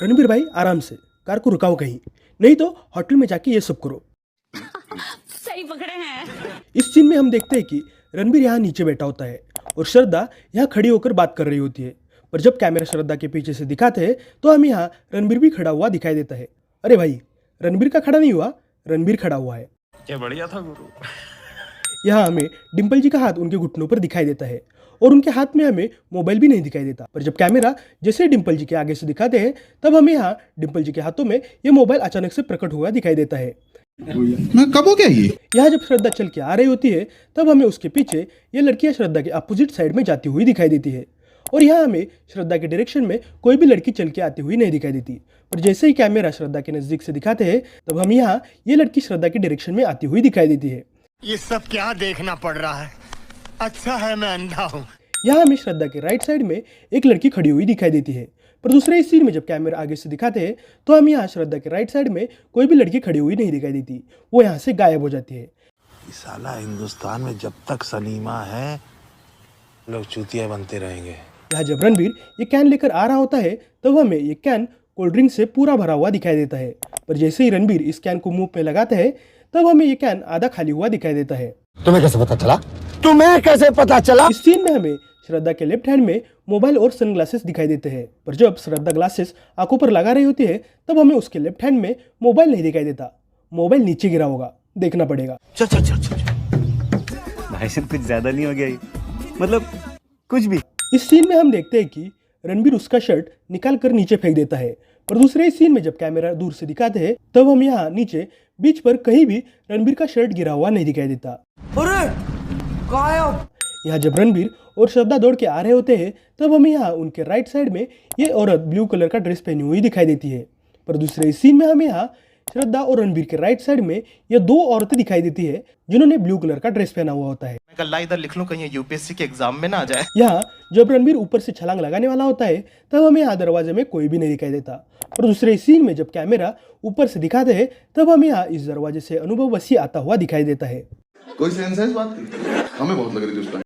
रणबीर भाई आराम से कार को रुकाओ कहीं, नहीं तो होटल में जाके ये सब करो। सही पकड़े हैं। इस सीन में हम देखते हैं कि रणबीर यहाँ नीचे बैठा होता है और श्रद्धा यहाँ खड़ी होकर बात कर रही होती है। पर जब कैमरा श्रद्धा के पीछे से दिखाते हैं तो हमें यहाँ रणबीर भी खड़ा हुआ दिखाई देता है। अरे भाई, रणबीर का खड़ा नहीं हुआ, रणबीर खड़ा हुआ है। क्या बढ़िया था गुरु। यहाँ हमें डिम्पल जी का हाथ उनके घुटनों पर दिखाई देता है और उनके हाथ में हमें मोबाइल भी नहीं दिखाई देता। पर जब कैमरा जैसे डिम्पल जी के आगे से दिखाते हैं तब हमें यहाँ डिम्पल जी के हाथों में ये मोबाइल अचानक से प्रकट हुआ दिखाई देता है। मैं कब हो गया ये? यहाँ जब श्रद्धा चल के आ रही होती है तब हमें उसके पीछे ये लड़कियां श्रद्धा के अपोजिट साइड में जाती हुई दिखाई देती है और यहाँ हमें श्रद्धा के डायरेक्शन में कोई भी लड़की चल के आती हुई नहीं दिखाई देती। पर जैसे ही कैमरा श्रद्धा के नजदीक से दिखाते हैं तब हम यहाँ ये लड़की श्रद्धा के डायरेक्शन में आती हुई दिखाई देती है। ये सब क्या देखना पड़ रहा है? अच्छा है मैं अंधा हूँ। यहाँ हमें श्रद्धा के राइट साइड में एक लड़की खड़ी हुई दिखाई देती है। पर दूसरे इस सीन में जब कैमरा आगे से दिखाते हैं तो हम यहाँ श्रद्धा के राइट साइड में कोई भी लड़की खड़ी हुई नहीं दिखाई देती, वो यहाँ से गायब हो जाती है। साला हिंदुस्तान में जब तक सलीमा है लोग चूतिया बनते रहेंगे। यहाँ जब रणबीर ये कैन लेकर आ रहा होता है तब हमें ये कैन कोल्ड ड्रिंक से पूरा भरा हुआ दिखाई देता है। पर जैसे ही रणबीर इस कैन को मुंह पे लगाता है तब हमें ये कैन आधा खाली हुआ दिखाई देता है। तुम्हें कैसे पता चला? इस सीन में हमें श्रद्धा के लेफ्ट हैंड में मोबाइल और सनग्लासेस दिखाई देते हैं। पर जब श्रद्धा ग्लासेस आंखों पर लगा रही होती है तब हमें उसके लेफ्ट हैंड में मोबाइल नहीं दिखाई देता, मोबाइल नीचे गिरा होगा, देखना पड़ेगा। चल चल चल चल भाई साहब कुछ ज्यादा नहीं हो गया ये? मतलब कुछ भी। इस सीन में हम देखते हैं कि रणबीर उसका शर्ट निकाल कर नीचे फेंक देता है। पर दूसरे इस सीन में जब कैमरा दूर से दिखाते हैं तब हम यहाँ नीचे बीच पर कहीं भी रणबीर का शर्ट गिरा हुआ नहीं दिखाई देता। यहाँ जब रणबीर और श्रद्धा दौड़ के आ रहे होते हैं तब हमें यहाँ उनके राइट साइड में ये औरत ब्लू कलर का ड्रेस पहनी हुई दिखाई देती है। पर दूसरे इस सीन में हमें यहाँ श्रद्धा और रणबीर के राइट साइड में ये दो औरतें दिखाई देती है जिन्होंने ब्लू कलर का ड्रेस पहना हुआ होता है। मैं कल इधर लिख लूं कहीं यूपीएससी के एग्जाम में ना आ जाए। यहाँ जब रणबीर ऊपर से छलांग लगाने वाला होता है तब हमें यहाँ दरवाजे में कोई भी नहीं दिखाई देता। पर दूसरे सीन में जब कैमरा ऊपर से दिखाते हैं तब हमें यहाँ इस दरवाजे से अनुभव वसी आता हुआ दिखाई देता है। कोई सेंस है इस बात की? हमें बहुत लग रही थी उस टाइम।